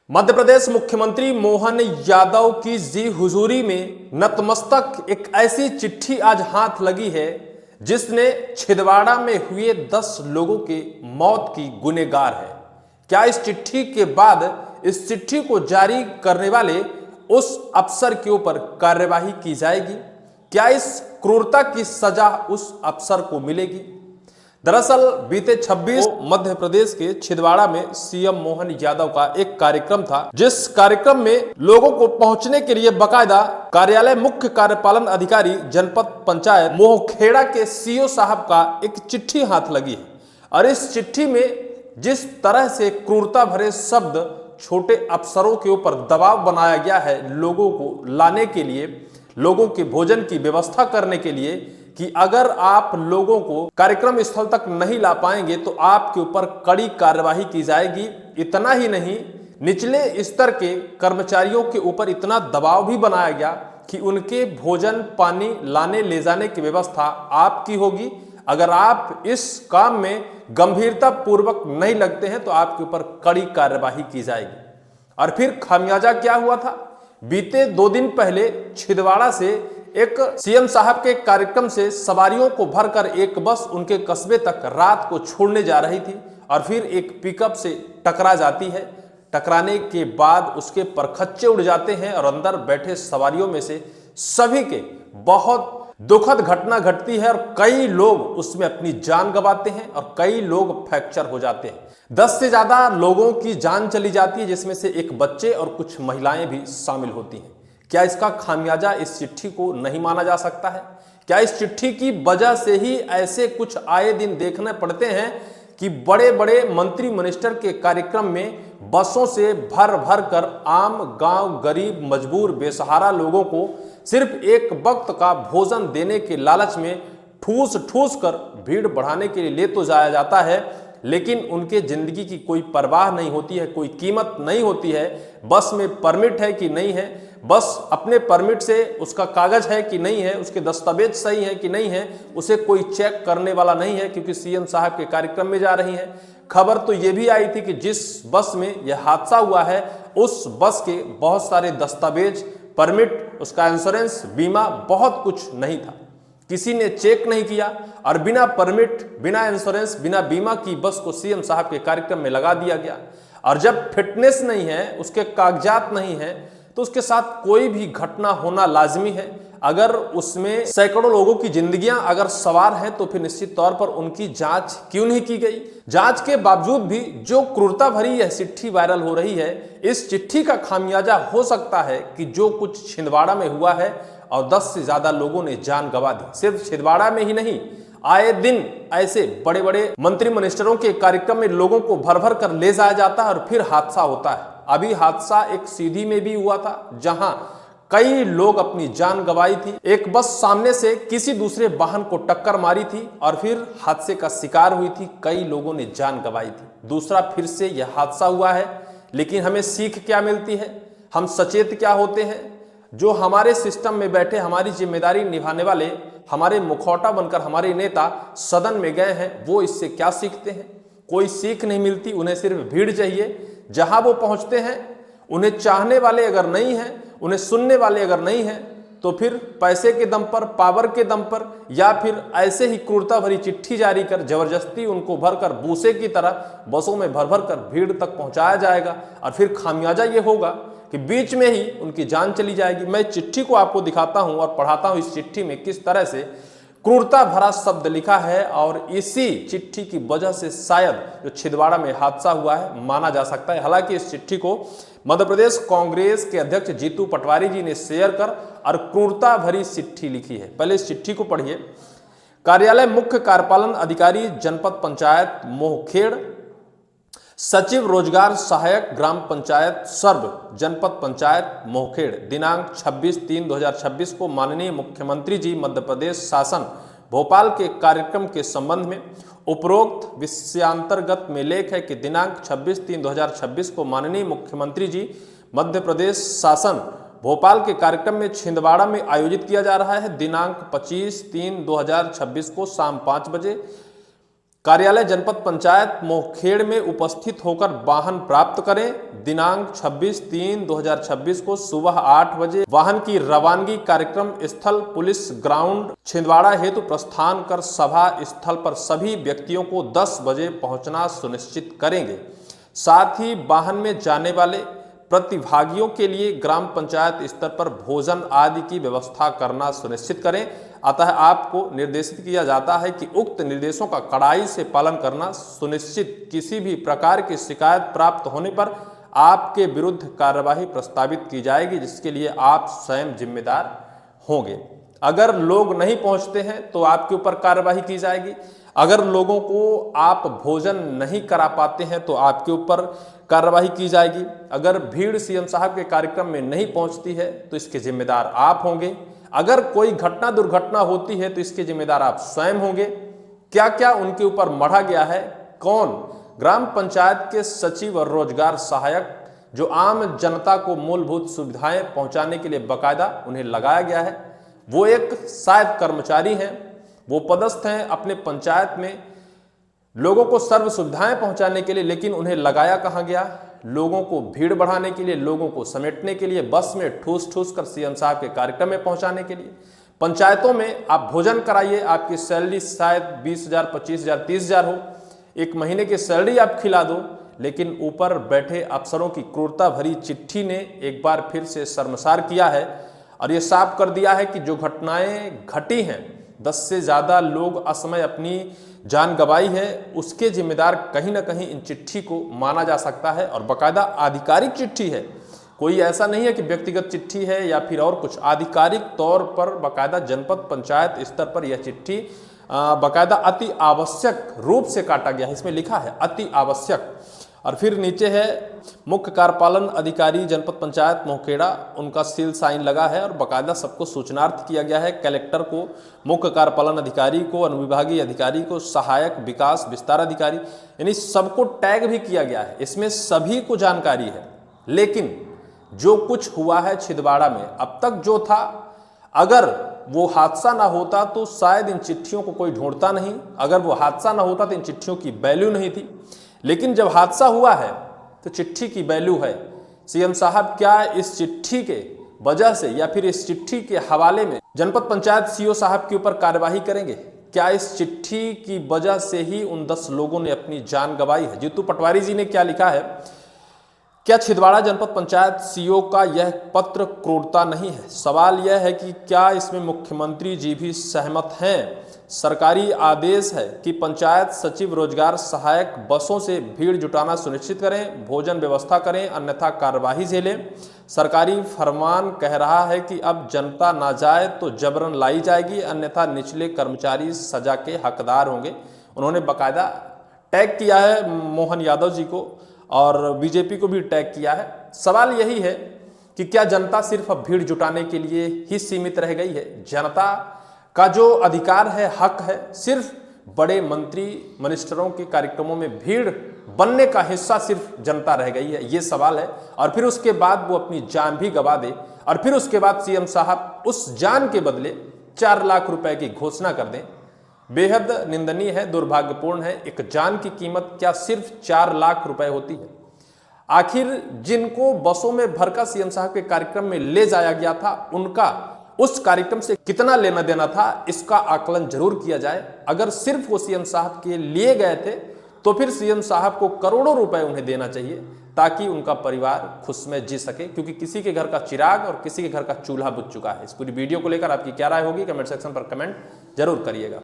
मध्य प्रदेश मुख्यमंत्री मोहन यादव की जी हुजूरी में नतमस्तक एक ऐसी चिट्ठी आज हाथ लगी है जिसने छिंदवाड़ा में हुए 10 लोगों के मौत की गुनहगार है। क्या इस चिट्ठी के बाद इस चिट्ठी को जारी करने वाले उस अफसर के ऊपर कार्यवाही की जाएगी? क्या इस क्रूरता की सजा उस अफसर को मिलेगी? दरअसल बीते 26 मध्य प्रदेश के छिंदवाड़ा में सीएम मोहन यादव का एक कार्यक्रम था, जिस कार्यक्रम में लोगों को पहुंचने के लिए बकायदा कार्यालय मुख्य कार्यपालन अधिकारी जनपद पंचायत मोहखेड़ा के सीओ साहब का एक चिट्ठी हाथ लगी है। और इस चिट्ठी में जिस तरह से क्रूरता भरे शब्द छोटे अफसरों के ऊपर दबाव बनाया गया है, लोगों को लाने के लिए, लोगों के भोजन की व्यवस्था करने के लिए, कि अगर आप लोगों को कार्यक्रम स्थल तक नहीं ला पाएंगे तो आपके ऊपर कड़ी कार्यवाही की जाएगी। इतना ही नहीं, निचले स्तर के कर्मचारियों के ऊपर इतना दबाव भी बनाया गया कि उनके भोजन पानी लाने ले जाने की व्यवस्था आपकी होगी। अगर आप इस काम में गंभीरता पूर्वक नहीं लगते हैं तो आपके ऊपर कड़ी कार्यवाही की जाएगी। और फिर खामियाजा क्या हुआ था? बीते 2 दिन पहले छिंदवाड़ा से एक सीएम साहब के कार्यक्रम से सवारियों को भरकर एक बस उनके कस्बे तक रात को छोड़ने जा रही थी और फिर एक पिकअप से टकरा जाती है। टकराने के बाद उसके परखच्चे उड़ जाते हैं और अंदर बैठे सवारियों में से सभी के बहुत दुखद घटना घटती है और कई लोग उसमें अपनी जान गंवाते हैं और कई लोग फ्रैक्चर हो जाते हैं। 10 से ज्यादा लोगों की जान चली जाती है, जिसमें से एक बच्चे और कुछ महिलाएं भी शामिल होती हैं। क्या इसका खामियाजा इस चिट्ठी को नहीं माना जा सकता है? क्या इस चिट्ठी की वजह से ही ऐसे कुछ आए दिन देखने पड़ते हैं कि बड़े बड़े मंत्री मिनिस्टर के कार्यक्रम में बसों से भर भर कर आम गांव गरीब मजबूर बेसहारा लोगों को सिर्फ एक वक्त का भोजन देने के लालच में ठूस ठूस कर भीड़ बढ़ाने के लिए ले तो जाया जाता है, लेकिन उनके जिंदगी की कोई परवाह नहीं होती है, कोई कीमत नहीं होती है। बस में परमिट है कि नहीं है, बस अपने परमिट से उसका कागज है कि नहीं है, उसके दस्तावेज सही है कि नहीं है, उसे कोई चेक करने वाला नहीं है, क्योंकि सीएम साहब के कार्यक्रम में जा रही है। खबर तो यह भी आई थी कि जिस बस में यह हादसा हुआ है उस बस के बहुत सारे दस्तावेज, परमिट, उसका इंश्योरेंस, बीमा, बहुत कुछ नहीं था। किसी ने चेक नहीं किया और बिना परमिट, बिना इंश्योरेंस, बिना बीमा की बस को सीएम साहब के कार्यक्रम में लगा दिया गया। और जब फिटनेस नहीं है, उसके कागजात नहीं है, तो उसके साथ कोई भी घटना होना लाजमी है। अगर उसमें सैकड़ों लोगों की जिंदगियां अगर सवार हैं तो फिर निश्चित तौर पर उनकी जांच क्यों नहीं की गई? जांच के बावजूद भी जो क्रूरता भरी यह चिट्ठी वायरल हो रही है, इस चिट्ठी का खामियाजा हो सकता है कि जो कुछ छिंदवाड़ा में हुआ है और 10 से ज्यादा लोगों ने जान गंवा दी। सिर्फ छिंदवाड़ा में ही नहीं, आए दिन ऐसे बड़े बड़े मंत्री मिनिस्टरों के कार्यक्रम में लोगों को भर भर कर ले जाया जाता है और फिर हादसा होता है। अभी हादसा एक सीधी में भी हुआ था, जहां कई लोग अपनी जान गंवाई थी। एक बस सामने से किसी दूसरे वाहन को टक्कर मारी थी और फिर हादसे का शिकार हुई थी, कई लोगों ने जान गंवाई थी। दूसरा फिर से यह हादसा हुआ है, लेकिन हमें सीख क्या मिलती है? हम सचेत क्या होते हैं? जो हमारे सिस्टम में बैठे हमारी जिम्मेदारी निभाने वाले, हमारे मुखौटा बनकर हमारे नेता सदन में गए हैं, वो इससे क्या सीखते हैं? कोई सीख नहीं मिलती। उन्हें सिर्फ भीड़ चाहिए। जहां वो पहुंचते हैं, उन्हें चाहने वाले अगर नहीं हैं, उन्हें सुनने वाले अगर नहीं हैं, तो फिर पैसे के दम पर, पावर के दम पर, या फिर ऐसे ही क्रूरता भरी चिट्ठी जारी कर जबरदस्ती उनको भरकर बूसे की तरह बसों में भर भर कर भीड़ तक पहुंचाया जाएगा। और फिर खामियाजा ये होगा कि बीच में ही उनकी जान चली जाएगी। मैं चिट्ठी को आपको दिखाता हूं और पढ़ाता हूं इस चिट्ठी में किस तरह से क्रूरता भरा शब्द लिखा है, और इसी चिट्ठी की वजह से शायद जो छिंदवाड़ा में हादसा हुआ है माना जा सकता है। हालांकि इस चिट्ठी को मध्य प्रदेश कांग्रेस के अध्यक्ष जीतू पटवारी जी ने शेयर कर और क्रूरता भरी चिट्ठी लिखी है। पहले इस चिट्ठी को पढ़िए। कार्यालय मुख्य कार्यपालन अधिकारी जनपद पंचायत मोहखेड़, सचिव रोजगार सहायक ग्राम पंचायत सर्व जनपद पंचायत मोहखेड़, दिनांक 26/3/2026 को माननीय मुख्यमंत्री जी मध्य प्रदेश शासन भोपाल के कार्यक्रम के संबंध में उपरोक्त विषयांतर्गत में लेख है कि दिनांक 26/3/2026 को माननीय मुख्यमंत्री जी मध्य प्रदेश शासन भोपाल के कार्यक्रम में छिंदवाड़ा में आयोजित किया जा रहा है। दिनांक 25/3/2026 को शाम 5 बजे कार्यालय जनपद पंचायत मोहखेड़ में उपस्थित होकर वाहन प्राप्त करें। दिनांक 26/3/2026 को सुबह 8 बजे वाहन की रवानगी कार्यक्रम स्थल पुलिस ग्राउंड छिंदवाड़ा हेतु प्रस्थान कर सभा स्थल पर सभी व्यक्तियों को 10 बजे पहुंचना सुनिश्चित करेंगे। साथ ही वाहन में जाने वाले प्रतिभागियों के लिए ग्राम पंचायत स्तर पर भोजन आदि की व्यवस्था करना सुनिश्चित करें। अतः आपको निर्देशित किया जाता है कि उक्त निर्देशों का कड़ाई से पालन करना सुनिश्चित। किसी भी प्रकार की शिकायत प्राप्त होने पर आपके विरुद्ध कार्यवाही प्रस्तावित की जाएगी, जिसके लिए आप स्वयं जिम्मेदार होंगे। अगर लोग नहीं पहुंचते हैं तो आपके ऊपर कार्यवाही की जाएगी। अगर लोगों को आप भोजन नहीं करा पाते हैं तो आपके ऊपर कार्रवाई की जाएगी। अगर भीड़ सीएम साहब के कार्यक्रम में नहीं पहुंचती है तो इसके जिम्मेदार आप होंगे। अगर कोई घटना दुर्घटना होती है तो इसके जिम्मेदार आप स्वयं होंगे। क्या क्या उनके ऊपर मढ़ा गया है, कौन? ग्राम पंचायत के सचिव और रोजगार सहायक, जो आम जनता को मूलभूत सुविधाएं पहुंचाने के लिए बाकायदा उन्हें लगाया गया है। वो एक शायद कर्मचारी हैं, वो पदस्थ हैं अपने पंचायत में लोगों को सर्व सुविधाएं पहुंचाने के लिए, लेकिन उन्हें लगाया कहां गया? लोगों को भीड़ बढ़ाने के लिए, लोगों को समेटने के लिए, बस में ठूस ठूस कर सीएम साहब के कार्यक्रम में पहुंचाने के लिए। पंचायतों में आप भोजन कराइए, आपकी सैलरी शायद 20,000, 25,000, 30,000 हो, एक महीने की सैलरी आप खिला दो, लेकिन ऊपर बैठे अफसरों की क्रूरता भरी चिट्ठी ने एक बार फिर से शर्मसार किया है और ये साफ कर दिया है कि जो घटनाएं घटी हैं, 10 से ज़्यादा लोग असमय अपनी जान गंवाई है, उसके जिम्मेदार कहीं ना कहीं इन चिट्ठी को माना जा सकता है। और बाकायदा आधिकारिक चिट्ठी है, कोई ऐसा नहीं है कि व्यक्तिगत चिट्ठी है या फिर और कुछ। आधिकारिक तौर पर बाकायदा जनपद पंचायत स्तर पर यह चिट्ठी बाकायदा अति आवश्यक रूप से काटा गया है। इसमें लिखा है अति आवश्यक, और फिर नीचे है मुख्य कार्यपालन अधिकारी जनपद पंचायत मोहखेड़ा, उनका सील साइन लगा है और बाकायदा सबको सूचनार्थ किया गया है। कलेक्टर को, मुख्य कार्यपालन अधिकारी को, अनुविभागीय अधिकारी को, सहायक विकास विस्तार अधिकारी, यानी सबको टैग भी किया गया है। इसमें सभी को जानकारी है। लेकिन जो कुछ हुआ है छिंदवाड़ा में अब तक जो था, अगर वो हादसा ना होता तो शायद इन चिट्ठियों को कोई ढूंढता नहीं। अगर वो हादसा ना होता तो इन चिट्ठियों की वैल्यू नहीं थी। लेकिन जब हादसा हुआ है तो चिट्ठी की वैल्यू है। सीएम साहब क्या इस चिट्ठी के वजह से या फिर इस चिट्ठी के हवाले में जनपद पंचायत सीओ साहब के ऊपर कार्यवाही करेंगे? क्या इस चिट्ठी की वजह से ही उन 10 लोगों ने अपनी जान गंवाई है? जीतू पटवारी जी ने क्या लिखा है, क्या छिंदवाड़ा जनपद पंचायत सीओ का यह पत्र क्रूरता नहीं है? सवाल यह है कि क्या इसमें मुख्यमंत्री जी भी सहमत हैं? सरकारी आदेश है कि पंचायत सचिव रोजगार सहायक बसों से भीड़ जुटाना सुनिश्चित करें, भोजन व्यवस्था करें, अन्यथा कार्यवाही झेलें। सरकारी फरमान कह रहा है कि अब जनता ना जाए तो जबरन लाई जाएगी, अन्यथा निचले कर्मचारी सजा के हकदार होंगे। उन्होंने बाकायदा टैग किया है मोहन यादव जी को और बीजेपी को भी टैग किया है। सवाल यही है कि क्या जनता सिर्फ अब भीड़ जुटाने के लिए ही सीमित रह गई है? जनता का जो अधिकार है, हक है, सिर्फ बड़े मंत्री मिनिस्टरों के कार्यक्रमों में भीड़ बनने का हिस्सा सिर्फ जनता रह गई है, ये सवाल है। और फिर उसके बाद वो अपनी जान भी गंवा दे और फिर उसके बाद सीएम साहब उस जान के बदले 4 लाख रुपए की घोषणा कर दें। बेहद निंदनीय है, दुर्भाग्यपूर्ण है। एक जान की कीमत क्या सिर्फ 4 लाख रुपए होती है? आखिर जिनको बसों में भरकर सीएम साहब के कार्यक्रम में ले जाया गया था, उनका उस कार्यक्रम से कितना लेना देना था, इसका आकलन जरूर किया जाए। अगर सिर्फ वो सीएम साहब के लिए गए थे तो फिर सीएम साहब को करोड़ों रुपए उन्हें देना चाहिए ताकि उनका परिवार खुश में जी सके, क्योंकि किसी के घर का चिराग और किसी के घर का चूल्हा बुझ चुका है। इस पूरी वीडियो को लेकर आपकी क्या राय होगी, कमेंट सेक्शन पर कमेंट जरूर करिएगा।